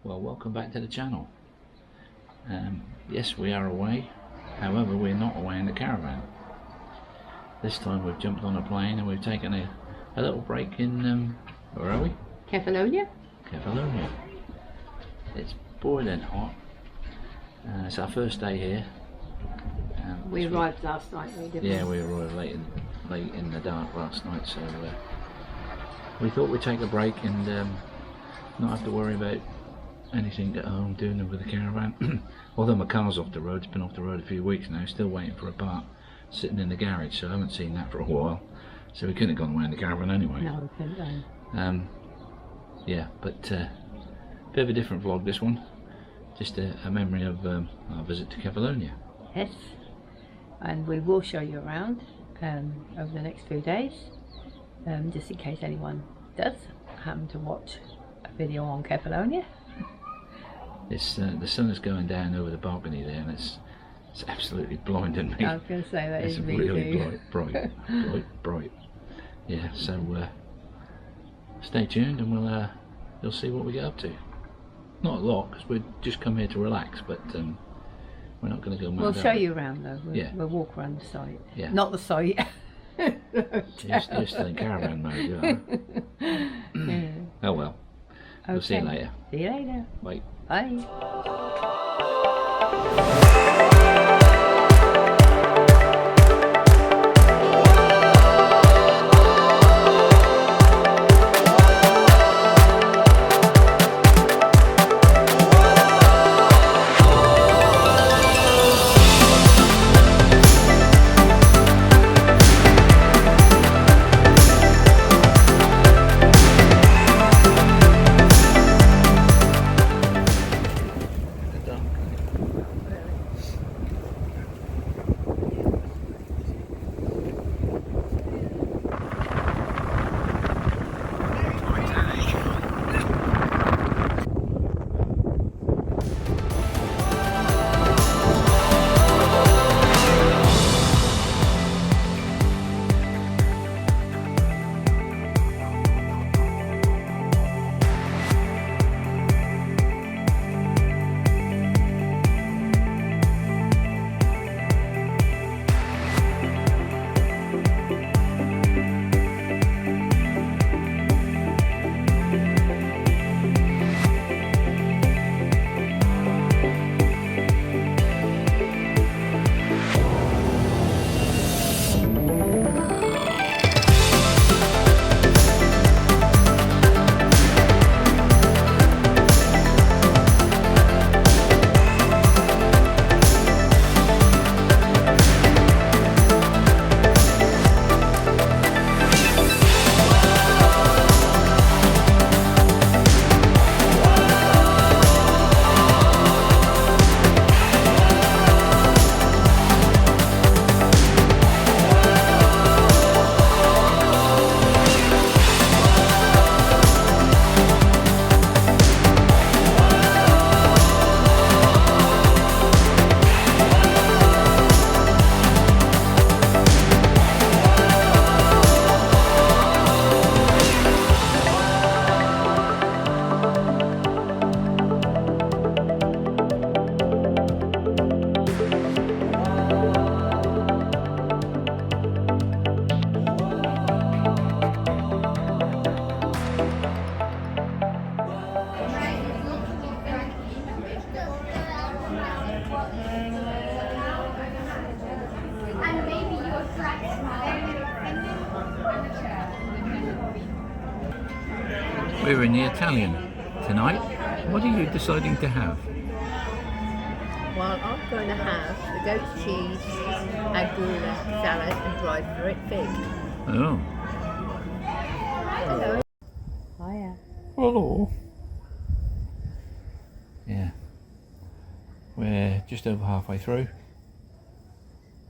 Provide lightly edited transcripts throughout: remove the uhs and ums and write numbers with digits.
Well, welcome back to the channel. Yes, we are away, however we're not away in the caravan. This time we've jumped on a plane and we've taken a little break in, where are we? Kefalonia? Kefalonia. It's boiling hot. It's our first day here. We arrived last night, didn't we? Yeah, we arrived late in the dark last night, so we thought we'd take a break and not have to worry about anything at home doing it with the caravan. Although my car's off the road, it's been off the road a few weeks now, still waiting for a part sitting in the garage, so I haven't seen that for a while, so we couldn't have gone away in the caravan anyway. No, we couldn't go. Yeah, but bit of a different vlog this one, just a memory of our visit to Kefalonia. Yes, and we will show you around over the next few days, just in case anyone does happen to watch a video on Kefalonia. It's the sun is going down over the balcony there, and it's absolutely blinding me. I was going to say that it's is really bright. Yeah, so stay tuned, and you'll see what we get up to. Not a lot, because we've just come here to relax, but we're not going to go mad. We'll show you around though. We'll walk around the site. Yeah. Not the site. You're still in caravan mode, you are. Yeah. Oh well. Okay. We'll see you later. See you later. Bye. Bye. We're in the Italian tonight. What are you deciding to have? Well, I'm going to have the goat cheese, agula salad and dried fruit fig. Oh. Hello. Hiya. Hello. Yeah. We're just over halfway through.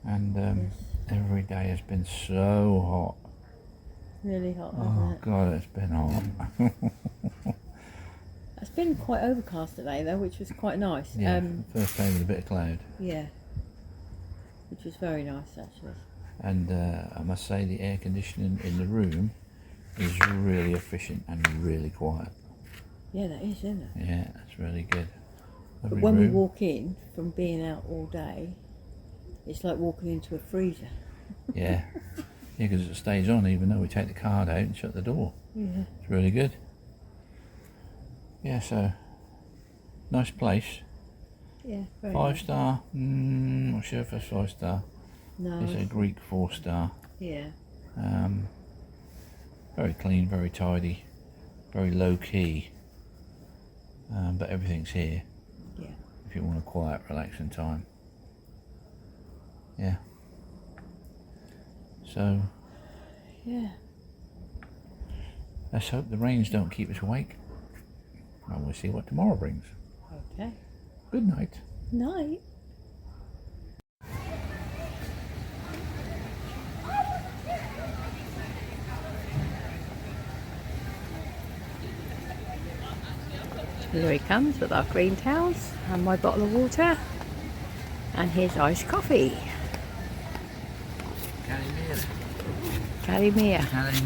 And every day has been so hot. Really hot, Oh isn't it? God, it's been hot. It's been quite overcast today though, which was quite nice. Yeah, first day with a bit of cloud. Yeah. Which was very nice actually. And I must say the air conditioning in the room is really efficient and really quiet. Yeah, that is, isn't it? Yeah, that's really good. But Lovely when we room. walk in from being out all day, it's like walking into a freezer. Yeah, because it stays on even though we take the card out and shut the door. Yeah. It's really good. Yeah, so nice place. Yeah, very 5 nice. star. Not sure if it's 5 star. No. It's a Greek 4 star. Yeah. Very clean, very tidy, very low key. But everything's here. Yeah. If you want a quiet, relaxing time. Yeah. So Yeah. let's hope the rains don't keep us awake. And we'll see what tomorrow brings. Okay. Good night. Night. Here he comes with our green towels and my bottle of water and his iced coffee. Calimere.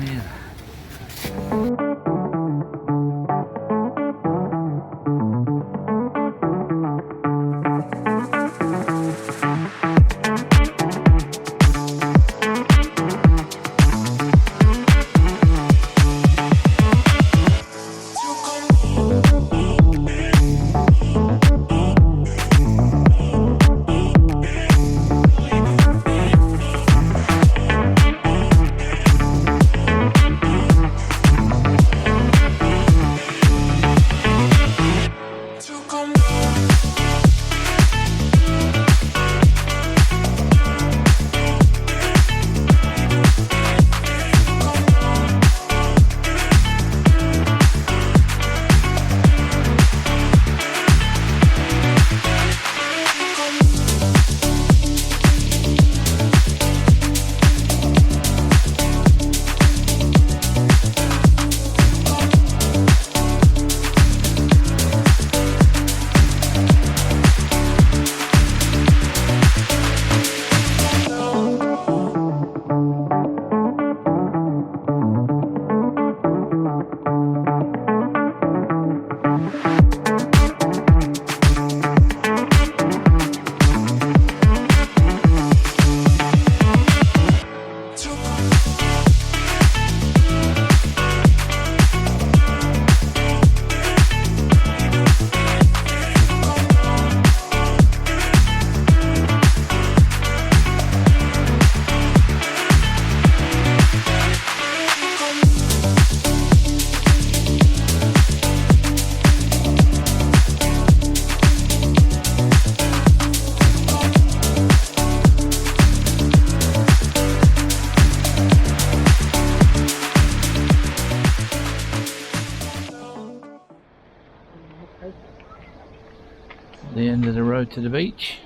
The end of the road to the beach.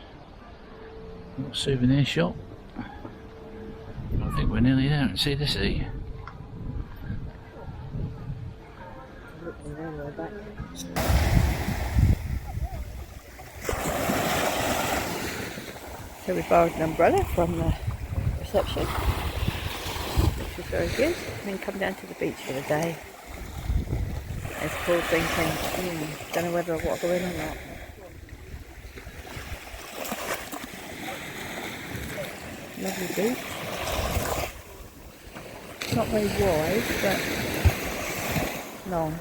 Little souvenir shop. I think we're nearly there. And see this here. So we borrowed an umbrella from the reception, which was very good, and then come down to the beach for the day. It's Paul thinking, don't know whether I want to go in or not. Lovely beach. Not very wide, but long.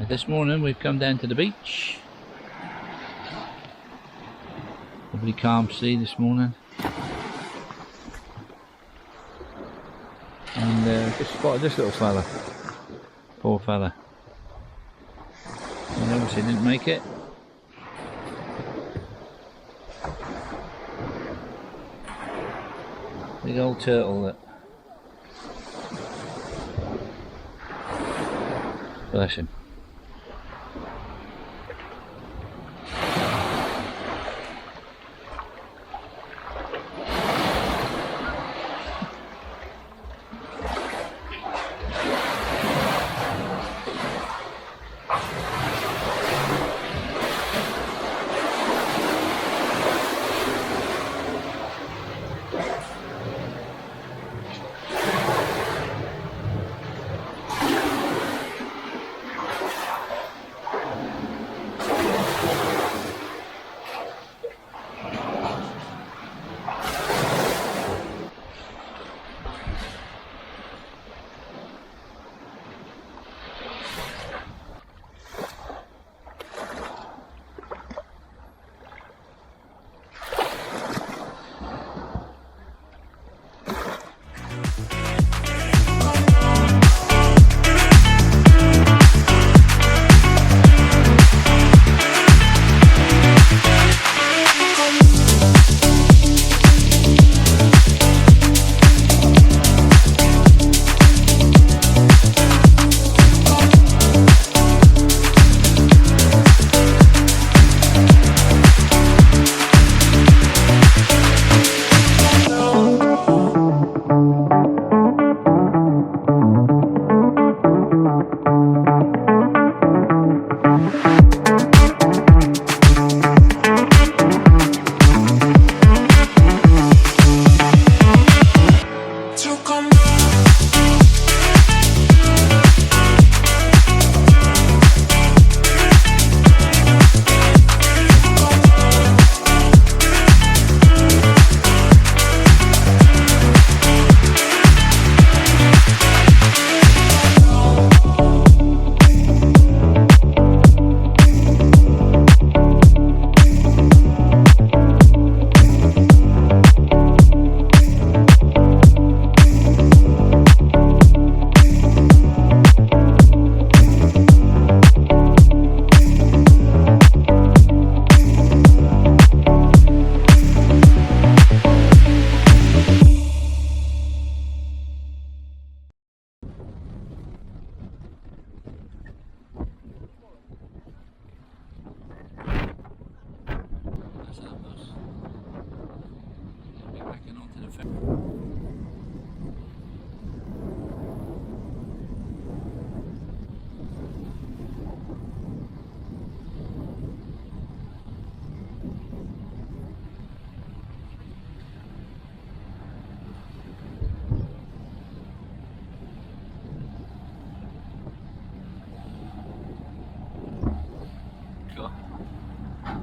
This morning we've come down to the beach. Lovely calm sea this morning. And just spotted this little fella. Poor fella. And obviously didn't make it. Big old turtle that. Bless him.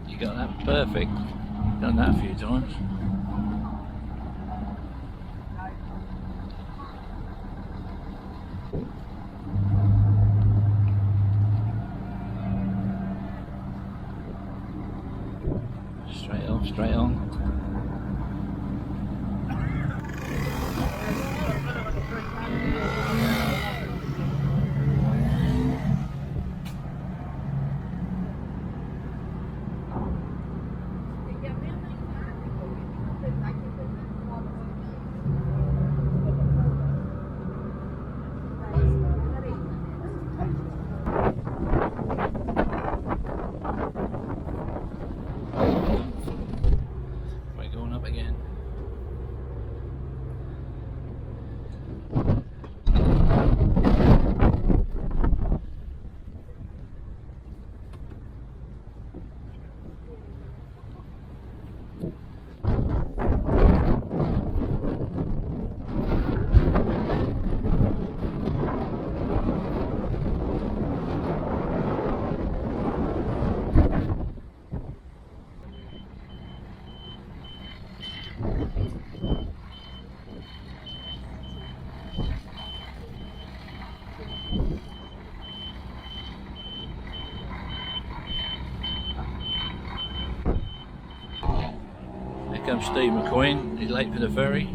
You got that perfect. Done that a few times. Straight off, straight on. comes Steve McQueen. He's late for the ferry.